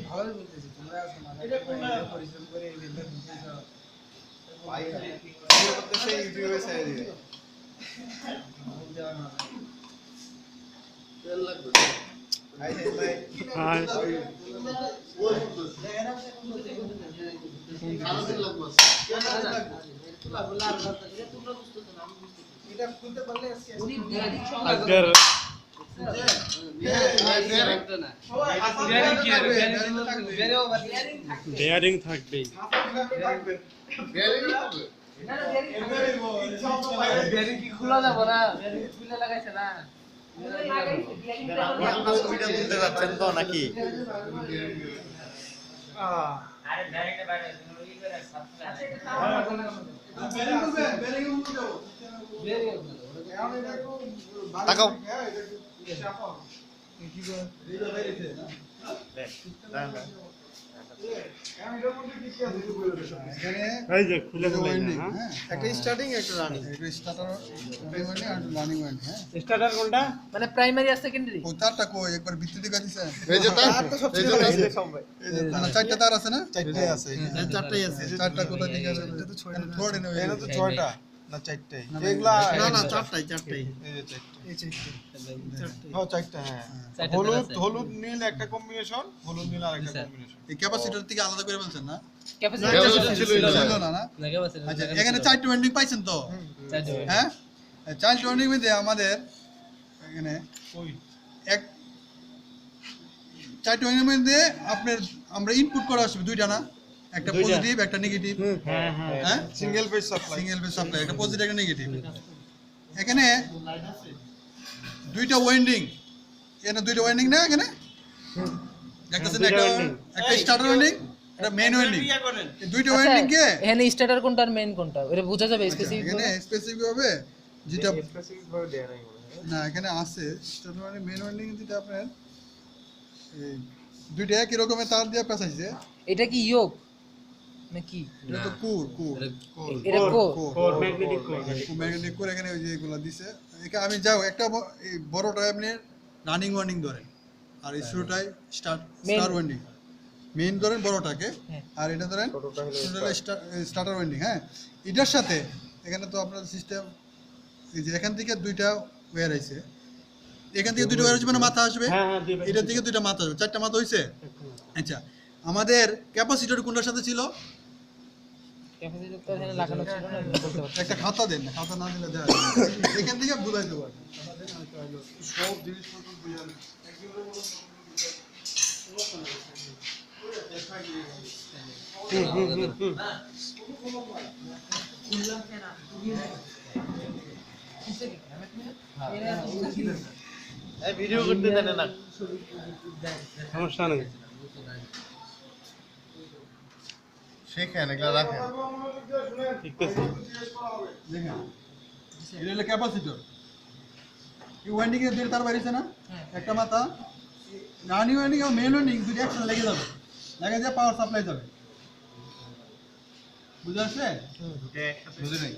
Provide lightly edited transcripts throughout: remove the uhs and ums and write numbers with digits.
ভালোই বলতেছি তোমরা পরিশ্রম করে এই বিলটা দিতেছো ভাই ভিডিও করতেছে ইউটিউবে ছেড়ে দিবে তেল লাগবে হাই ভাই হাই এটা খুলতে পারলে বেয়ারিং থাকবে কি খোলা যাবে না খুলে লাগাইছে না ছবিটা তুলতে যাচ্ছেন তো নাকি আরে ডাইরেক্ট বাইরে ই করে তাকাও একটা স্টার্টিং একটা রানিং একটা স্টার্টার প্রাইমারি আর রানিং ওয়ান হ্যাঁ স্টার্টার কোনটা মানে প্রাইমারি আর সেকেন্ডারি ও তারটা কো একবার ভিতর দিকে দিছে এই যে তারটা সব ছিল আছে এই যে না চারটা তার আছে না চারটাই আছে চারটাই আছে চারটা কোথা থেকে আছে এটা তো ছয়টা থোড়ে না এটা তো ছয়টা না চারটাই এগুলা না চারটাই এই যে চারটা ও চারটা হ্যাঁ হলুদ নীল একটা কম্বিনেশন হলুদ নীল আরেকটা কম্বিনেশন এই ক্যাপাসিটর থেকে আলাদা করে বলছেন না ক্যাপাসিটর ছিল না না আচ্ছা এখানে চারটা ওয়েন্ডিং পাইছেন তো হ্যাঁ চারটা ওয়েন্ডিং মধ্যে আমাদের এখানে এক চারটা ওয়েন্ডিং মধ্যে আপনার আমরা ইনপুট করা আসবে দুইটা না একটা পজিটিভ একটা নেগেটিভ হ্যাঁ সিঙ্গেল ফেজ সাপ্লাই একটা পজিটিভ একটা নেগেটিভ এখানে দুইটা ওয়েন্ডিং এখানে দুইটা ওয়েন্ডিং না এখানে দেখতেছেন একটা স্টার্টার ওয়েন্ডিং এটা মেইন ওয়েন্ডিং এই দুইটা ওয়েন্ডিং কে এখানে স্টার্টার কোনটা আর মেইন কোনটা এটা বোঝা যাবে স্পেসিফিক এখানে স্পেসিফিক ভাবে যেটা স্পেসিফিক ভাবে দেয়া নাই না এখানে আছে স্টার্টার ওয়েন্ডিং মেইন ওয়েন্ডিং যেটা আপনার এই দুইটা একই রকমের তার দিয়ে পেঁচাইছে এটা কি ইয়োক নাকি এটা তো কোর এটা কোর ম্যাগনেটিক কোর এখানে ওই যে এগুলা দিছে এখানে আমি যাও একটা এই বড়টা আপনি রানিং ওয়ার্নিং ধরেন আর এই ছোটটাই স্টার ওয়ার্নিং মেইন ধরেন বড়টাকে আর এটা ধরেন ছোটটা স্টার্টার ওয়ার্নিং হ্যাঁ এটার সাথে এখানে তো আপনার সিস্টেম এই যে এখান থেকে দুইটা ওয়্যার আইছে এখান থেকে দুইটা ওয়্যার আসবে না মাথা আসবে এটা থেকে দুইটা মাথা আসবে চারটা মাথা হইছে আচ্ছা আমাদের ক্যাপাসিটর কোনটার সাথে ছিল ক্যাপাসিটর তো এখানে লাগানো ছিল না বলতে পারছি একটা খাতা দেন না খাতা না দিলে দেয় এখান থেকে বুঝাই দেবো সব জিনিসপত্র বুঝান ভিডিও করতে দেন না সমস্যা নেই শেখেন এগুলা রাখেন ঠিক আছে দেখেন এটা হলো ক্যাপাসিটর এই ওয়াইন্ডিং এর দুই তার বাইরেছে না একটা মাথা রানি ওয়াইন্ডিং আর মেইন ওয়াইন্ডিং দুটো একসাথে লেগে যাবে লেগে যায় পাওয়ার সাপ্লাই যাবে বুঝা আসছে বুঝে নাই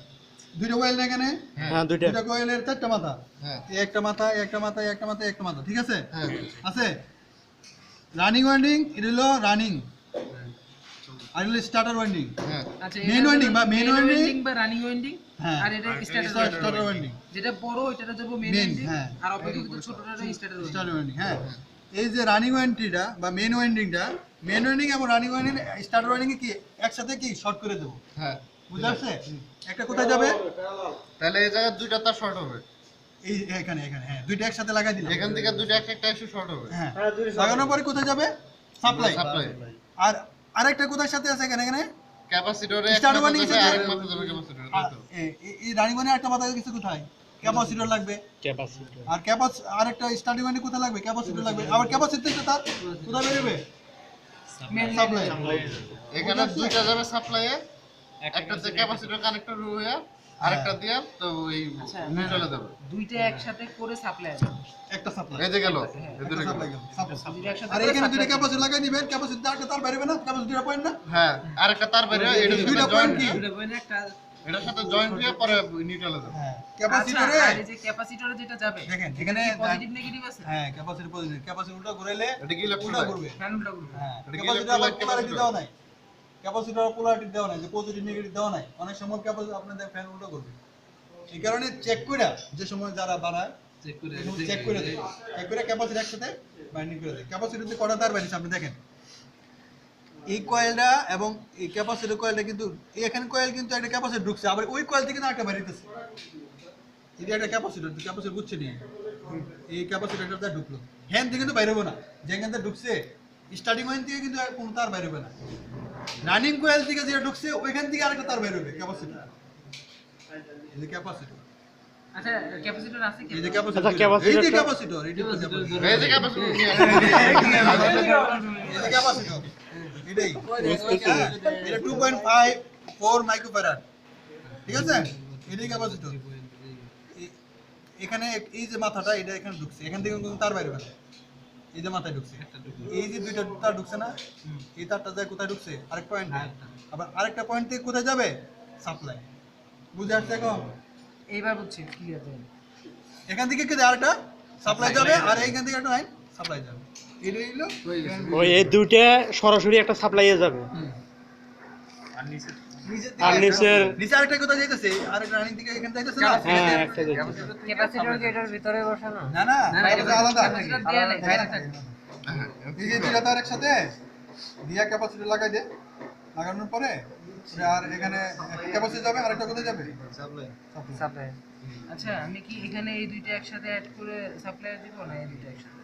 দুইটা ওয়েল না এখানে হ্যাঁ দুইটা কোয়েলের চারটা মাথা একটা মাথা একটা মাথা একটা মাথা একটা মাথা ঠিক আছে আছে রানিং ওয়াইন্ডিং এটা হলো রানিং আর হলো স্টার্টার ওয়াইন্ডিং আচ্ছা মেইন ওয়াইন্ডিং বা রানিং ওয়াইন্ডিং আর এটা স্টার্টার ওয়াইন্ডিং যেটা বড় ওইটাটা যাব মেইন ওয়াইন্ডিং আর অপেক্ষাকৃত ছোটটা স্টার্টার ওয়াইন্ডিং হ্যাঁ এই যে রানিং ওয়াইন্ডিংটা বা মেইন ওয়াইন্ডিংটা মেইন ওয়াইন্ডিং এবং রানিং ওয়াইন্ডিং স্টার্টার ওয়াইন্ডিং কি একসাথে কি শর্ট করে দেব হ্যাঁ বুঝা আসছে একটা কোথায় যাবে তাহলে এই জায়গা দুইটা তার শর্ট হবে এই এখানে হ্যাঁ দুইটা একসাথে লাগাই দিলাম এখান থেকে দুইটা একটা এসে শর্ট হবে হ্যাঁ লাগানোর পরে কোথায় যাবে সাপ্লাই আর আরেকটা কোথায় সাথে আছে এখানে ক্যাপাসিটরে স্টার্টার ওয়াইন্ডিং এর আরেক মাত্রা যাবে ক্যাপাসিটরে তাই তো এই রানিং ওয়াইন্ডিং একটা মাথা কিছু কোথায় ক্যাপাসিটর লাগবে আর আরেকটা স্টার্টিং ওয়াইন্ডিং কোথায় লাগবে ক্যাপাসিটর লাগবে আবার ক্যাপাসিটর তার কোথায় বেরোবে সাপ্লাই এখানে দুইটা যাবে সাপ্লাইয়ে একটাতে ক্যাপাসিটর কানেক্টর হয়ে আরেকটা দিয়া তো ওই নিউট্রালে যাবে দুইটা একসাথে করে সাপ্লাই আছে একটা সাপ্লাই এই যে গেল এদিকে সাপ্লাই গেল আর এখানে দুইটা ক্যাপাসিটর লাগাই দিবেন ক্যাপাসিটর আরেকটা তার বেরোবে না ক্যাপাসিটর পয়েন্ট না হ্যাঁ আরেকটা তার বাইরে এটা দুইটা পয়েন্ট কি দুইটা পয়েন্ট একটা এটার সাথে জয়েন্ট হয়ে পরে নিউট্রালে যাবে। হ্যাঁ আচ্ছা ক্যাপাসিটরে আর এই যে ক্যাপাসিটরে যেটা যাবে দেখেন এখানে পজিটিভ নেগেটিভ আছে হ্যাঁ ক্যাপাসিটর পজিটিভ ক্যাপাসিটর উল্টা ঘুরাইলে এটা কি উল্টা ইলেকট্রোলাইট? ঘুরবে ফ্যান উল্টা করবে হ্যাঁ এটা কি ক্যাপাসিটর আবার electrolyte পোলারিটি capacitor? দেওয়া নাই ক্যাপাসিটর পোলারিটি দেওয়া নাই যে পজিটিভ নেগেটিভ দেওয়া নাই অনেক সময় ক্যাপাসিটর আপনাদের ফ্যান উল্টা করবে এই কারণে চেক করে যে সময় যারা বাড়ায় চেক করে দেয় চেক করে ক্যাপাসিটর একসাথে বাইন্ডিং করে দেয় ক্যাপাসিটরতে কটা তার বাইরেছে আপনি দেখেন এই কয়েলটা এবং এই ক্যাপাসিটর কয়েলটা কিন্তু এখানে কয়েল কিন্তু একটা ক্যাপাসিটর ঢুকছে আবার ওই কয়েল থেকে না একটা বাইরেতেছে এটা একটা ক্যাপাসিটর বুঝছে নি এই ক্যাপাসিটরটা ঢুকলো হ্যান্ড থেকে কিন্তু বাইরে হবে না যেখান থেকে ঢুকছে স্টার্টিং পয়েন্ট থেকে কিন্তু আর কোনো তার বাইরে হবে না রানিং কয়েল থেকে যেটা ঢুকছে ওইখান থেকে আরেকটা তার বাইরে হবে ক্যাপাসিটর এই যে ক্যাপাসিটর আচ্ছা ক্যাপাসিটর আছে কি এই যে ক্যাপাসিটর এই যে ক্যাপাসিটর এই যে এই যে ক্যাপাসিটর নিয়ে এই যে ক্যাপাসিটর এটাই এটা 2.54 মাইক্রোফ্যারাড ঠিক আছে এটাই ক্যাপাসিটর এখানে এই যে মাথাটা এটা এখানে ঢুকছে এখান থেকে কিন্তু তার বাইরে বেরোবে এই যে মাথায় ঢুকছে এই যে দুইটা তার ঢুকছে না এই তারটা যায় কোথায় ঢুকছে আরেক পয়েন্ট আবার আরেকটা পয়েন্ট থেকে কোথায় যাবে সাপ্লাই বুঝে আসছে এখন এইবার বুঝছি ক্লিয়ার দেন এখান থেকে কি আরেকটা সাপ্লাই যাবে আর এইখান থেকে একটা লাইন সাপ্লাই যাবে এটাই হলো ওই এই দুইটা সরাসরি একটা সাপ্লাইয়ে যাবে আর নিচের নিচে আরেকটা কোথায় যাইতেছে আরেকটা রানিং থেকে এখানে যাইতেছে না হ্যাঁ একটা যাচ্ছে ক্যাপাসিটর কি এটার ভিতরে বসানো না না এটা আলাদা ক্যাপাসিটর দেয়া নাই বাইরে থাকে এই যে দুইটা তার একসাথে দিয়া ক্যাপাসিটর লাগাই দে লাগানোর পরে আর এখানে ক্যাপাসিটর যাবে আরেকটা কোথায় যাবে সাপ্লাই আচ্ছা আমি কি এখানে এই দুইটা একসাথে অ্যাড করে সাপ্লাই দিব না এই দুইটা একসাথে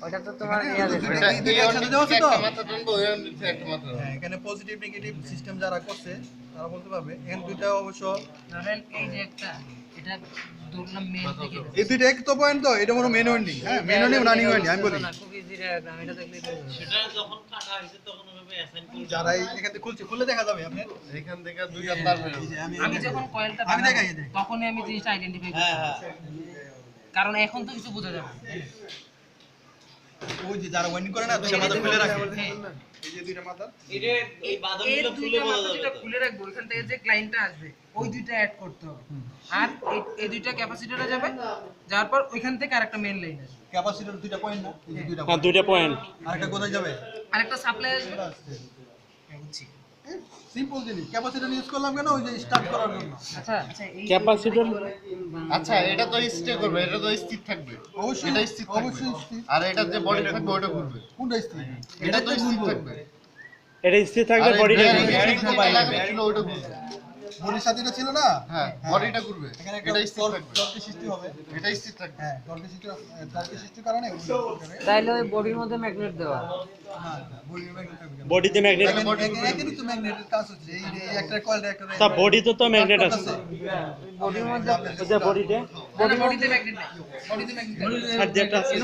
ওটা তো তোমার এখানে ইয়া এই দেবে দুইটা- এই দুইটা একসাথে দেওয়া আছে তো একটা মাথা টানবো ওই নিচে একটা মাথা হ্যাঁ এখানে পজিটিভ নেগেটিভ সিস্টেম যারা করছে তারা বলতে পারবে এখানে দুইটা অবশ্য ধরেন এই যে একটা এটা ধরলাম মেন থেকে এই দুইটা এক তো পয়েন্ট তো এটা মনে মেন ওয়েন্ডিং হ্যাঁ মেন ওয়েন্ডিং রানিং ওয়েন্ডিং আমি বলি খুব ইজি ডায়াগ্রাম এটা দেখলে সেটা যখন কাটা হয়েছে তখন ওভাবে অ্যাসাইন করে যারা এখান থেকে খুলে দেখা যাবে আপনার এখান থেকে দুইটা তার বের হবে। এই যে আমি যখন কয়েলটা আমি দেখাই বানাবো, দেই। তখনই আমি জিনিসটা আইডেন্টিফাই করি কারণ এখন তো কিছু বোঝা যাবে ওই যে যারা ওয়েন্ডিং করে না দুইটা মাথা খুলে রাখে হ্যাঁ। এই যে দুইটা মাথা এটা এই এই বাদামগুলো খুলে দুইটা বোঝা মাথা যেটা যাবে খুলে রাখবো ওইখান থেকে যে ক্লায়েন্টটা আসবে ওই দুইটা অ্যাড করতে হবে আর এই দুইটা ক্যাপাসিটরে যাবে যাওয়ার পর ওইখান থেকে আরেকটা মেইন লাইন আসবে ক্যাপাসিটর দুইটা পয়েন্ট না এই যে দুইটা হ্যাঁ দুইটা পয়েন্ট আরেকটা কোথায় যাবে আরেকটা সাপ্লাই আসবে হ্যাঁ, বুঝছি সিম্পল জিনিস ক্যাপাসিটর ইউজ করলাম কেন ওই যে স্টার্ট করার জন্য আচ্ছা আচ্ছা এই ক্যাপাসিটর আচ্ছা এটা তো স্টে করবে এটা তো স্থির থাকবে অবশ্যই এটা স্থির থাকবে অবশ্যই স্থির। আর এটা যে বডি থাকবে ওটা ঘুরবে কোনটা স্থির এটা তো স্থির থাকবে এটা স্থির থাকবে বডিটা ওটা ঘুরবে বডির সাথে এটা ছিল না হ্যাঁ বডিটা ঘুরবে এখানে একটা এটা স্থির থাকবে টর্কের সৃষ্টি হবে এটা স্থির থাকবে হ্যাঁ টর্কের সৃষ্টির কারণে তাইলে ওই বডির মধ্যে ম্যাগনেট দেওয়া বডির ম্যাগনেট থাকবে বডিতে ম্যাগনেট এখানে তো ম্যাগনেটের কাজ হচ্ছে এই যে একটা কয়েলটা একটা তা বডিতে তো ম্যাগনেট আছে বডির মধ্যে ওই যে বডিতে বডিতে ম্যাগনেট নাই বডিতে ম্যাগনেট সাইড দিয়ে একটা আছে